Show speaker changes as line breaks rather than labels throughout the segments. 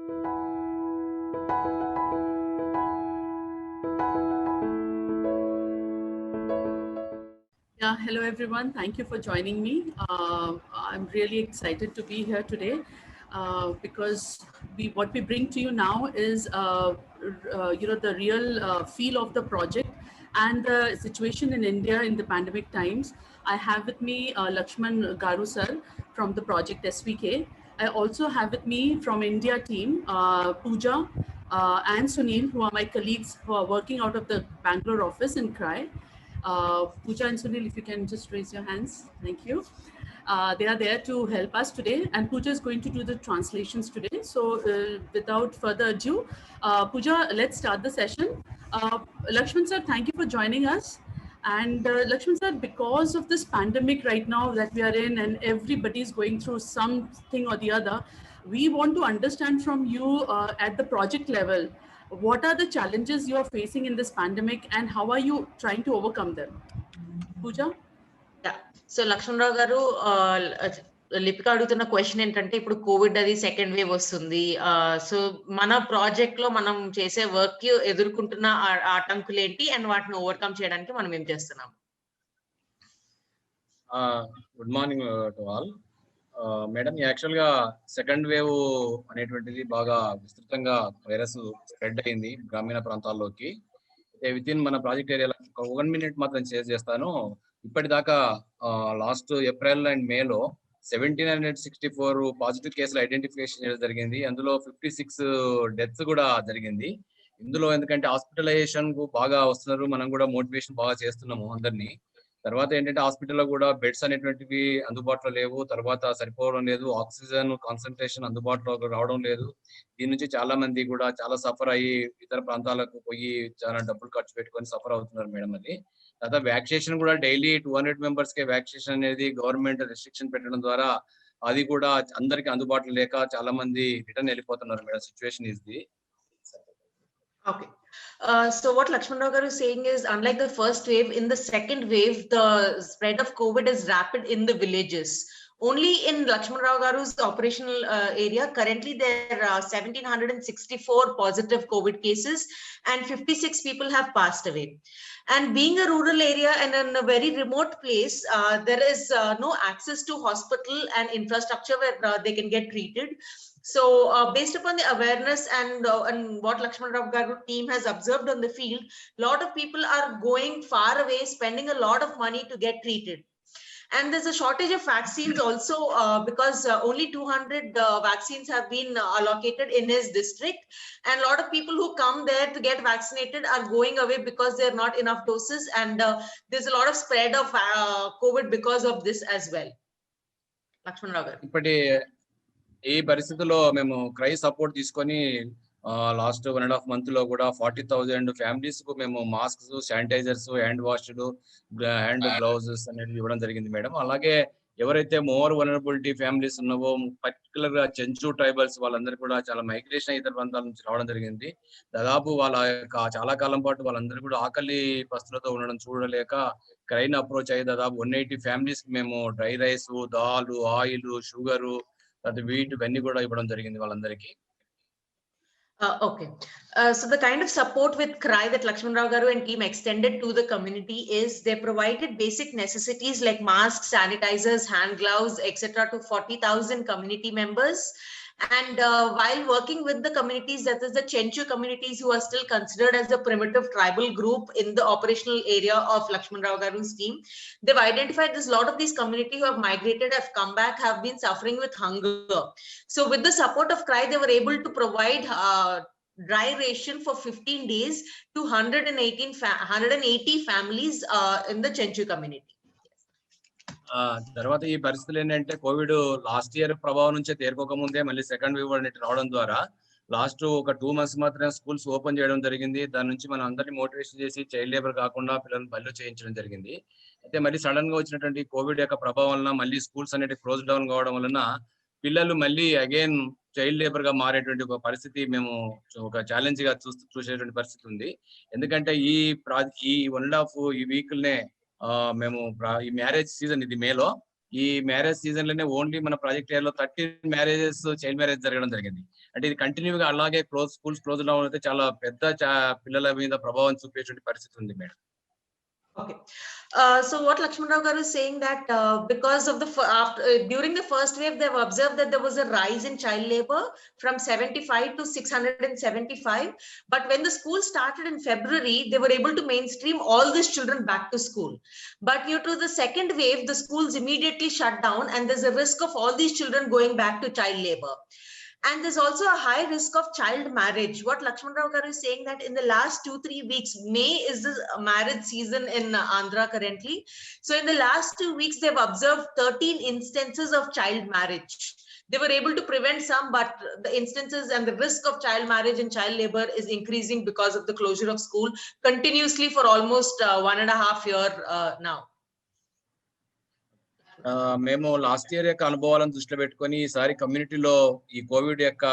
Yeah, hello everyone. Thank you for joining me. I'm really excited to be here today because what we bring to you now is the real feel of the project and the situation in India in the pandemic times. I have with me Lakshman Garu sir from the project SVK. I also have with me from India team Pooja and Sunil, who are my colleagues who are working out of the Bangalore office in CRY. Pooja and Sunil, if you can just raise your hands. Thank you. They are there to help us today, and Pooja is going to do the translations today. So without further ado, Pooja, let's start the session. Lakshman sir, thank you for joining us. And Lakshman sir, because of this pandemic right now that we are in and everybody is going through something or the other, we want to understand from you at the project level, what are the challenges you are facing in this pandemic and how are you trying to overcome them? Pooja?
Yeah. So Lakshmanarao గారు లిపిక అడుగుతున్న question ఏంటంటే ఇప్పుడు Covid అది second wave వస్తుంది. So మన project లో మనం చేసే వర్క్ కి ఎదుర్కొంటున్న ఆటంకులు ఏంటి అండ్ వాటిని ఓవర్కమ్ చేయడానికి మనం ఏం చేస్తున్నాం?
Good morning to all. Madam, actual గా సెకండ్ వేవ్ అనేటువంటిది బాగా విస్తృతంగా వైరస్ స్ప్రెడ్ అయింది గ్రామీణ ప్రాంతాల్లోకి. విత్ ఇన్ మన ప్రాజెక్ట్ ఏరియాలో 1 మినిట్ మాత్రం షేర్ చేస్తాను. ఇప్పటిదాకా లాస్ట్ ఏప్రిల్ అండ్ మేలో 1764 పాజిటివ్ కేసులు ఐడెంటిఫికేషన్ చేయడం జరిగింది. అందులో 56 డెత్స్ కూడా జరిగింది. ఇందులో ఎందుకంటే హాస్పిటలైజేషన్ కు బాగా వస్తున్నారు, మనం కూడా మోటివేషన్ బాగా చేస్తున్నాము అందరినీ. తర్వాత ఏంటంటే హాస్పిటల్లో కూడా బెడ్స్ అనేటువంటివి అందుబాటులో లేవు, తర్వాత సరిపోవడం లేదు, ఆక్సిజన్ కాన్సన్ట్రేషన్ అందుబాటులో రావడం లేదు. దీని నుంచి చాలా మంది కూడా చాలా సఫర్ అయ్యి ఇతర ప్రాంతాలకు పోయి చాలా డబ్బులు ఖర్చు పెట్టుకొని సఫర్ అవుతున్నారు మేడం. అది తర్వాత వ్యాక్సినేషన్ కూడా డైలీ 200 మెంబర్స్ కే వ్యాక్సినేషన్ అనేది గవర్నమెంట్ రెస్ట్రిక్షన్ పెట్టడం ద్వారా అది కూడా అందరికి అందుబాటులో లేక చాలా మంది రిటర్న్ వెళ్ళిపోతున్నారు madam. Situation is the.
Okay. So what Lakshman Rao garu is saying is, unlike the first wave, in the second wave, the spread of COVID is rapid in the villages. Only in Lakshman Rao garu's operational area, currently there are 1764 positive COVID cases and 56 people have passed away. And being a rural area and in a very remote place, there is no access to hospital and infrastructure where they can get treated. So based upon the awareness and what Lakshman Rao garu team has observed on the field, lot of people are going far away, spending a lot of money to get treated. And there's a shortage of vaccines also because only 200 vaccines have been allocated in his district. And a lot of people who come there to get vaccinated are going away because there are not enough doses. And there's a lot of spread of COVID because of this as well. Lakshman Rao garu.
ఈ పరిస్థితుల్లో మేము CRY support తీసుకొని last 1.5 month లో కూడా 40,000 families కు మేము masks, sanitisers, hand washed, hand gloves అనేది ఇవ్వడం జరిగింది మేడం. అలాగే ఎవరైతే మోర్ వనరబిలిటీ ఫ్యామిలీస్ ఉన్నావో, పర్టికులర్ గా చెంచు ట్రైబల్స్ వాళ్ళందరూ కూడా చాలా మైగ్రేషన్ ఇతర ప్రాంతాల నుంచి రావడం జరిగింది. దాదాపు వాళ్ళ చాలా కాలం పాటు వాళ్ళందరూ కూడా ఆకలి పస్తులతో ఉండడం చూడలేక క్రైన్ అప్రోచ్ అయ్యి దాదాపు 180 ఫ్యామిలీస్ కి మేము dry rice, dal, oil, sugar, wheat ఇవన్నీ కూడా ఇవ్వడం జరిగింది వాళ్ళందరికీ.
Okay. So the kind of support with CRY that Lakshman Rao garu and team extended to the community is they provided basic necessities like masks, sanitizers, hand gloves, etc. to 40,000 community members. And while working with the communities, that is the Chenchu communities who are still considered as a primitive tribal group in the operational area of Lakshman Rao garu's team, they've identified this lot of these communities who have migrated, have come back, have been suffering with hunger. So with the support of CRY, they were able to provide dry ration for 15 days to 180 families in the Chenchu community.
తర్వాత ఈ పరిస్థితులు ఏంటంటే Covid last year ప్రభావం నుంచే తేరుకోక ముందే మళ్ళీ second wave అనేది రావడం ద్వారా లాస్ట్ ఒక 2 months మాత్రమే స్కూల్స్ ఓపెన్ చేయడం జరిగింది. దాని నుంచి మనం అందరినీ మోటివేషన్ చేసి చైల్డ్ లేబర్ కాకుండా పిల్లల్ని బళ్ళు చేయించడం జరిగింది. అయితే మళ్ళీ సడన్ గా వచ్చినటువంటి కోవిడ్ యొక్క ప్రభావం వలన మళ్ళీ స్కూల్స్ అనేవి క్లోజ్ డౌన్ కావడం వలన పిల్లలు మళ్ళీ అగైన్ చైల్డ్ లేబర్ గా మారేటువంటి ఒక పరిస్థితి మేము ఒక ఛాలెంజ్ గా చూసేటువంటి పరిస్థితి ఉంది. ఎందుకంటే ఈ 1.5 వీక్ నే మేము ఈ మ్యారేజ్ సీజన్ ఇది మేలో ఈ మ్యారేజ్ సీజన్ లోనే ఓన్లీ మన ప్రాజెక్ట్ ఏరియాలో 13 మ్యారేజెస్ చైల్డ్ మ్యారేజ్ జరగడం జరిగింది. అంటే ఇది కంటిన్యూగా అలాగే స్కూల్స్ క్లోజ్ లో అయితే చాలా పెద్ద పిల్లల మీద ప్రభావం చూపేటువంటి పరిస్థితి ఉంది madam.
Okay. So what Lakshman Rao garu is saying that because of during the first wave, they've observed that there was a rise in child labor from 75 to 675. But when the school started in February, they were able to mainstream all these children back to school. But due to the second wave, the schools immediately shut down, and there's a risk of all these children going back to child labor. And there's also a high risk of child marriage. What Lakshman Rao garu is saying that in the last 2-3 weeks, May is the marriage season in Andhra currently. So in the last 2 weeks, they've observed 13 instances of child marriage. They were able to prevent some, but the instances and the risk of child marriage and child labor is increasing because of the closure of school continuously for almost 1.5 years now.
మేము last year యొక్క అనుభవాలను దృష్టిలో పెట్టుకొని ఈసారి కమ్యూనిటీలో ఈ Covid యొక్క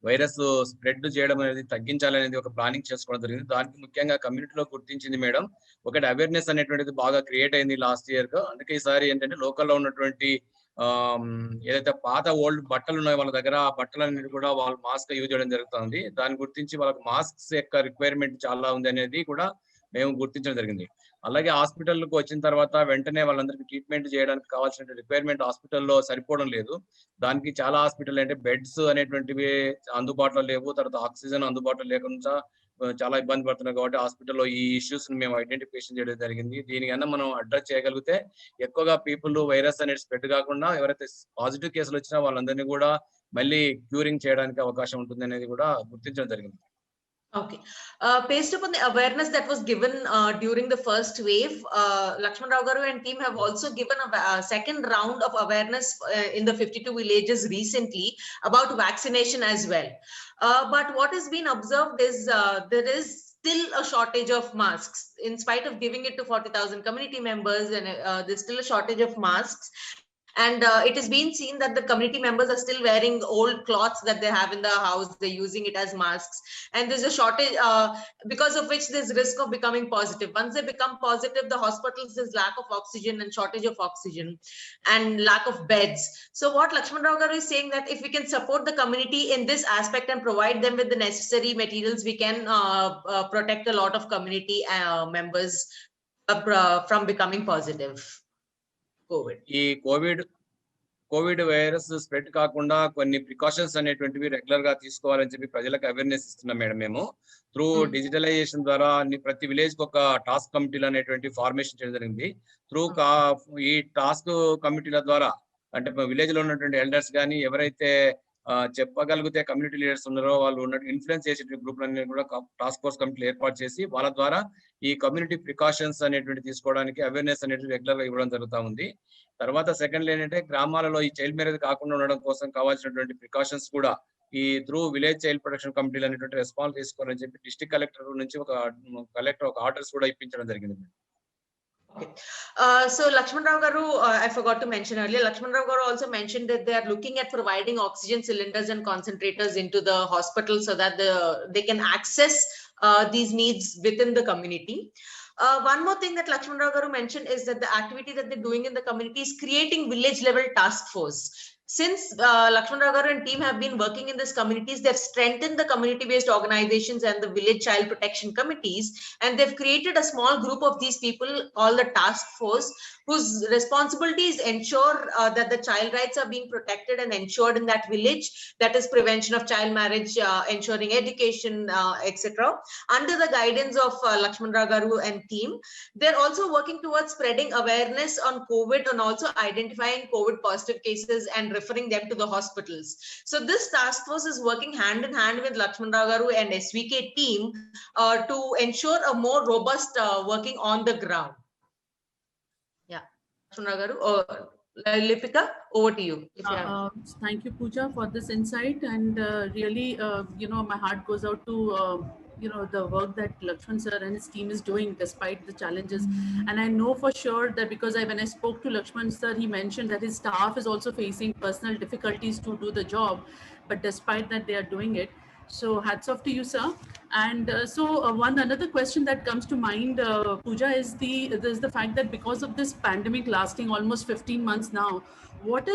virus spread చేయడం అనేది తగ్గించాలనేది ఒక ప్లానింగ్ చేసుకోవడం జరిగింది. దానికి ముఖ్యంగా కమ్యూనిటీలో గుర్తించింది మేడం ఒకటి అవేర్నెస్ అనేటువంటిది బాగా క్రియేట్ అయింది లాస్ట్ ఇయర్ గా. అందుకే ఈసారి ఏంటంటే లోకల్లో ఉన్నటువంటి ఏదైతే పాత ఓల్డ్ బట్టలు ఉన్నాయో వాళ్ళ దగ్గర ఆ బట్టలన్నిటి కూడా వాళ్ళు మాస్క్ యూజ్ చేయడం జరుగుతుంది. దాన్ని గుర్తించి వాళ్ళకి మాస్క్స్ యొక్క రిక్వైర్మెంట్ చాలా ఉంది అనేది కూడా మేము గుర్తించడం జరిగింది. అలాగే హాస్పిటల్కి వచ్చిన తర్వాత వెంటనే వాళ్ళందరికీ ట్రీట్మెంట్ చేయడానికి కావాల్సిన రిక్వైర్మెంట్ హాస్పిటల్లో సరిపోవడం లేదు. దానికి చాలా హాస్పిటల్ అంటే బెడ్స్ అనేటువంటివి అందుబాటులో లేవు, తర్వాత ఆక్సిజన్ అందుబాటులో లేకుండా చాలా ఇబ్బంది పడుతున్నారు. కాబట్టి హాస్పిటల్లో ఈ ఇష్యూస్ మేము ఐడెంటిఫికేషన్ చేయడం జరిగింది. దీనికన్నా మనం అడ్రస్ చేయగలిగితే ఎక్కువగా పీపుల్ వైరస్ అనేది స్ప్రెడ్ కాకుండా ఎవరైతే పాజిటివ్ కేసులు వచ్చినా వాళ్ళందరినీ కూడా మళ్ళీ క్యూరింగ్ చేయడానికి అవకాశం ఉంటుంది అనేది కూడా గుర్తించడం జరిగింది.
Okay. Based upon the awareness that was given during the first wave, Lakshman Rao garu and team have also given a second round of awareness in the 52 villages recently about vaccination as well. But what has been observed is there is still a shortage of masks. In spite of giving it to 40,000 community members, and there's still a shortage of masks. And it has been seen that the community members are still wearing old cloths that they have in the house. They're using it as masks. And there's a shortage because of which there's risk of becoming positive. Once they become positive, the hospitals, there's lack of oxygen and shortage of oxygen and lack of beds. So what Lakshman Rao garu is saying that if we can support the community in this aspect and provide them with the necessary materials, we can protect a lot of community members from becoming positive.
ఈ Covid virus spread కాకుండా కొన్ని precautions అనేటువంటివి regular గా తీసుకోవాలని చెప్పి ప్రజలకు awareness ఇస్తున్నాం madam. మేము త్రూ డిజిటలైజేషన్ ద్వారా ప్రతి విలేజ్ కి ఒక టాస్క్ కమిటీలు అనేటువంటి ఫార్మేషన్ చేయడం జరిగింది. ఈ టాస్క్ కమిటీల ద్వారా అంటే విలేజ్ లో ఉన్నటువంటి ఎల్డర్స్ కానీ ఎవరైతే చెప్పగలిగితే కమ్యూనిటీ లీడర్స్ ఉన్నారో వాళ్ళు ఉన్న ఇన్ఫ్లుయెన్స్ చేసే గ్రూప్లన్నీ కూడా టాస్క్ ఫోర్స్ కమిటీలు ఏర్పాటు చేసి వాళ్ళ ద్వారా ఈ కమ్యూనిటీ ప్రికాషన్స్ అనేటువంటి తీసుకోవడానికి అవేర్నెస్ అనేది రెగ్యులర్ గా ఇవ్వడం జరుగుతూ ఉంది. తర్వాత సెకండ్ ఏంటంటే గ్రామాలలో ఈ చైల్డ్ మ్యారేజ్ కాకుండా ఉండడం కోసం కావాల్సినటువంటి ప్రికాషన్స్ కూడా ఈ త్రూ విలేజ్ చైల్డ్ ప్రొటెక్షన్ కమిటీలు అనేటువంటి రెస్పాన్స్ తీసుకోవాలని చెప్పి డిస్ట్రిక్ట్ కలెక్టర్ నుంచి ఒక ఆర్డర్స్ కూడా ఇప్పించడం జరిగింది.
Okay. So Lakshman Rao garu, I forgot to mention earlier, Lakshman Rao garu also mentioned that they are looking at providing oxygen cylinders and concentrators into the hospital so that they can access these needs within the community. One more thing that Lakshman Rao garu mentioned is that the activity that they're doing in the community is creating village level task force. Since Lakshman Rao garu and team have been working in these communities, they've strengthened the community-based organizations and the village child protection committees, and they've created a small group of these people called the task force, whose responsibilities ensure that the child rights are being protected and ensured in that village. That is prevention of child marriage, ensuring education, etc. Under the guidance of Lakshman Rao garu and team, they're also working towards spreading awareness on COVID and also identifying COVID positive cases and referring them to the hospitals. So this task force is working hand in hand with Lakshman Rao garu and SVK team to ensure a more robust working on the ground. Yeah, Lakshman Rao garu. Lipika, over to you.
Thank you, Pooja, for this insight. And really, my heart goes out to the work that Lakshman sir and his team is doing despite the challenges. And I know for sure that because when I spoke to Lakshman sir, he mentioned that his staff is also facing personal difficulties to do the job, but despite that they are doing it. So hats off to you, sir. And one another question that comes to mind, Pooja, is the fact that because of this pandemic lasting almost 15 months now, what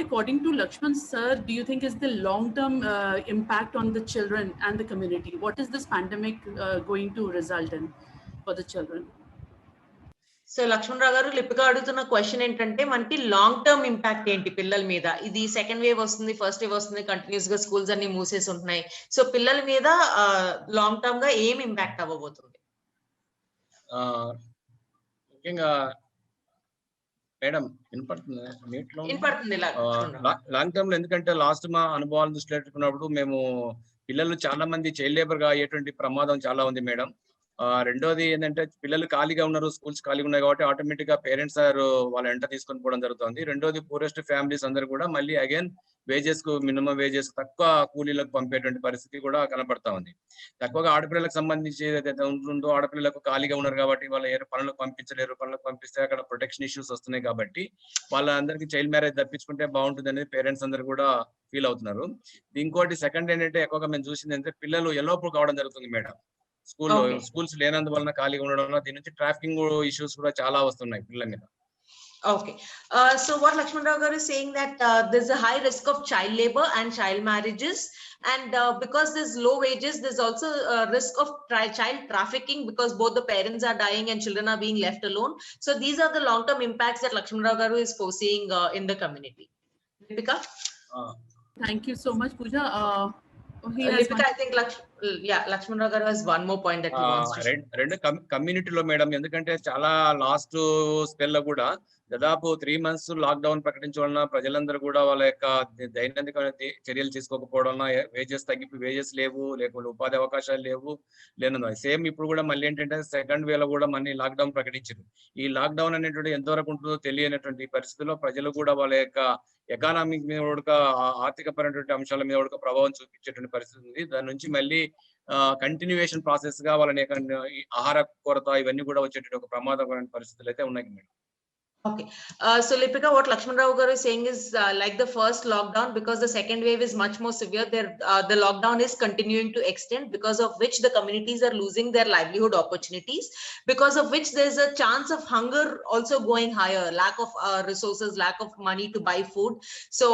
according to Lakshman sir do you think is the long-term impact on the children and the community? What is this pandemic going to result in for the children?
So Laxman Rao గారు లిపిక అడుగుతున్న question ఏంటంటే మనకి long term impact ఏంటి పిల్లల మీద, ఇది second wave వస్తుంది, first wave వస్తుంది, కంటిన్యూస్ గా స్కూల్స్ అన్ని మూసేసి ఉంటున్నాయి. సో పిల్లల మీద లాంగ్ టర్మ్ గా ఏం ఇంపాక్ట్ అవ్వబోతుంది?
ముఖ్యంగా మేడం వినపడుతుంది నీటిలో
వినపడుతుంది
లాంగ్ టర్మ్ లో, ఎందుకంటే లాస్ట్ మా అనుభవాలను దృష్టిలో పెట్టుకున్నప్పుడు మేము పిల్లలు చాలా మంది చైల్డ్ లేబర్ గా అయ్యేటువంటి ప్రమాదం చాలా ఉంది మేడం. రెండోది ఏంటంటే పిల్లలు ఖాళీగా ఉన్నారు, స్కూల్స్ ఖాళీగా ఉన్నాయి కాబట్టి ఆటోమేటిక్ గా పేరెంట్స్ వాళ్ళ వెంట తీసుకొని పోవడం జరుగుతుంది. రెండోది పూరెస్ట్ ఫ్యామిలీస్ అందరూ కూడా మళ్ళీ అగైన్ వేజెస్ కు మినిమం వేజెస్ తక్కువ కూలీలకు పంపేటువంటి పరిస్థితి కూడా కనపడతా ఉంది. తక్కువగా ఆడపిల్లలకు సంబంధించి ఏదైతే ఉంటుందో ఆడపిల్లలకు ఖాళీగా ఉన్నారు కాబట్టి వాళ్ళ ఏ పనులకు పంపించలేరు, పనులకు పంపిస్తే అక్కడ ప్రొటెక్షన్ ఇష్యూస్ వస్తున్నాయి కాబట్టి వాళ్ళందరికీ చైల్డ్ మ్యారేజ్ తప్పించుకుంటే బాగుంటుంది అనేది పేరెంట్స్ అందరూ కూడా ఫీల్ అవుతున్నారు. ఇంకోటి సెకండ్ ఏంటంటే ఎక్కువగా మేము చూసింది ఏంటంటే పిల్లలు ఎల్లోపు కావడం జరుగుతుంది మేడం. స్కూల్స్ లేనందువలన ఖాళీగా ఉండడం వల్ల దీని నుంచి ట్రాఫికింగ్ ఇష్యూస్ కూడా చాలా వస్తున్నాయి పిల్లల మీద.
Okay. So what Lakshman Rao garu is saying that there's a high risk of child labor and child marriages, and because there's low wages, there's also a risk of child trafficking because both the parents are dying and children are being left alone. So these are the long-term impacts that Lakshman Rao garu is foreseeing in the community. Deepika?
Thank you so much, Pooja.
Deepika, I think Lakshman Rao garu has one more point that he wants to share.
రెండు కమ్యూనిటీలో madam, ఎందుకంటే చాలా last spell లో కూడా దాదాపు 3 months lockdown ప్రకటించడం వలన ప్రజలందరూ కూడా వాళ్ళ యొక్క దైనందిక చర్యలు తీసుకోకపోవడం వలన వేజెస్ వేజెస్ లేవు, లేకపోతే ఉపాధి అవకాశాలు లేను. సేమ్ ఇప్పుడు కూడా మళ్ళీ ఏంటంటే సెకండ్ వేలో కూడా మళ్ళీ లాక్డౌన్ ప్రకటించారు. ఈ లాక్డౌన్ అనేటువంటి ఎంతవరకు ఉంటుందో తెలియనటువంటి పరిస్థితుల్లో ప్రజలు కూడా వాళ్ళ యొక్క ఎకానామిక్ మీద కూడా ఆర్థికపరమైనటువంటి అంశాల మీద కూడా ప్రభావం చూపించేటువంటి పరిస్థితి ఉంది. దాని నుంచి మళ్ళీ కంటిన్యూయేషన్ ప్రాసెస్ గా వాళ్ళని ఆహార కొరత ఇవన్నీ కూడా వచ్చేటువంటి ఒక ప్రమాదకరమైన పరిస్థితులు అయితే ఉన్నాయి madam.
Okay. So Lipika, what Lakshman Rao garu is saying is like the first lockdown, because the second wave is much more severe, the lockdown is continuing to extend, because of which the communities are losing their livelihood opportunities, because of which there's a chance of hunger also going higher, lack of resources, lack of money to buy food. So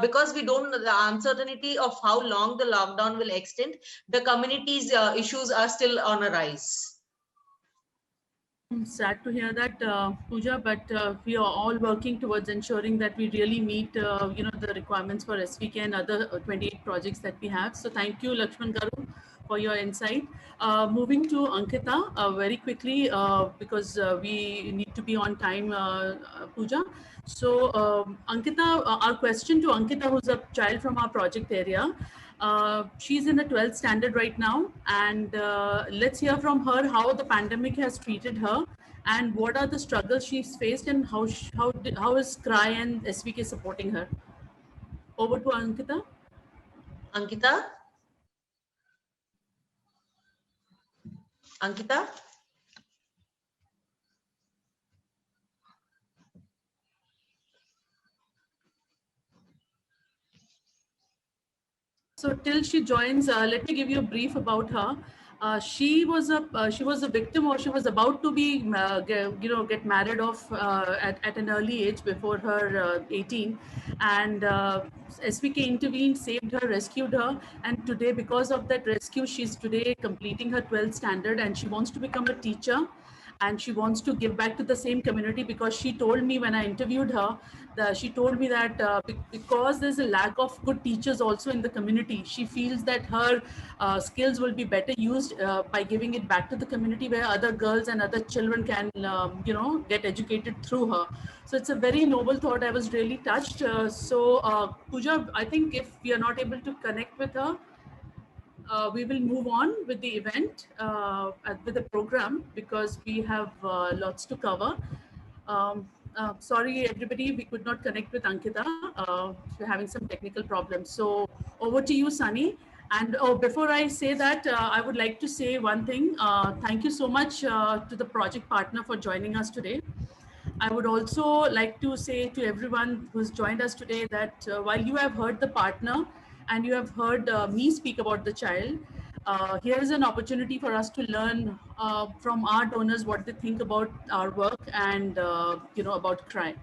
because we don't know the uncertainty of how long the lockdown will extend, the communities' issues are still on a rise.
I'm sad to hear that, Pooja, but we are all working towards ensuring that we really meet, the requirements for SVK and other 28 projects that we have. So thank you, Lakshman garu, for your insight. Moving to Ankita very quickly, because we need to be on time, Pooja. So Ankita, our question to Ankita, who's a child from our project area. She's in the 12th standard right now, and let's hear from her how the pandemic has treated her and what are the struggles she's faced, and how is CRY and SVK supporting her. Over to Ankita. Ankita? So till she joins, let me give you a brief about her. She was a victim, or she was about to be get married off at an early age before her 18, and SVK intervened, saved her, rescued her, and today, because of that rescue, she's today completing her 12th standard, and she wants to become a teacher, and she wants to give back to the same community, because she told me when I interviewed her, she told me that because there's a lack of good teachers also in the community, she feels that her skills will be better used by giving it back to the community, where other girls and other children can get educated through her. So it's a very noble thought. I was really touched. Pooja, I think if we are not able to connect with her, we will move on with the event, with the program, because we have lots to cover. Sorry, everybody, we could not connect with Ankita. We're having some technical problems. So over to you, Sunny. And before I say that, I would like to say one thing. Thank you so much to the project partner for joining us today. I would also like to say to everyone who's joined us today that while you have heard the partner and you have heard me speak about the child, here is an opportunity for us to learn from our donors what they think about our work and about CRY.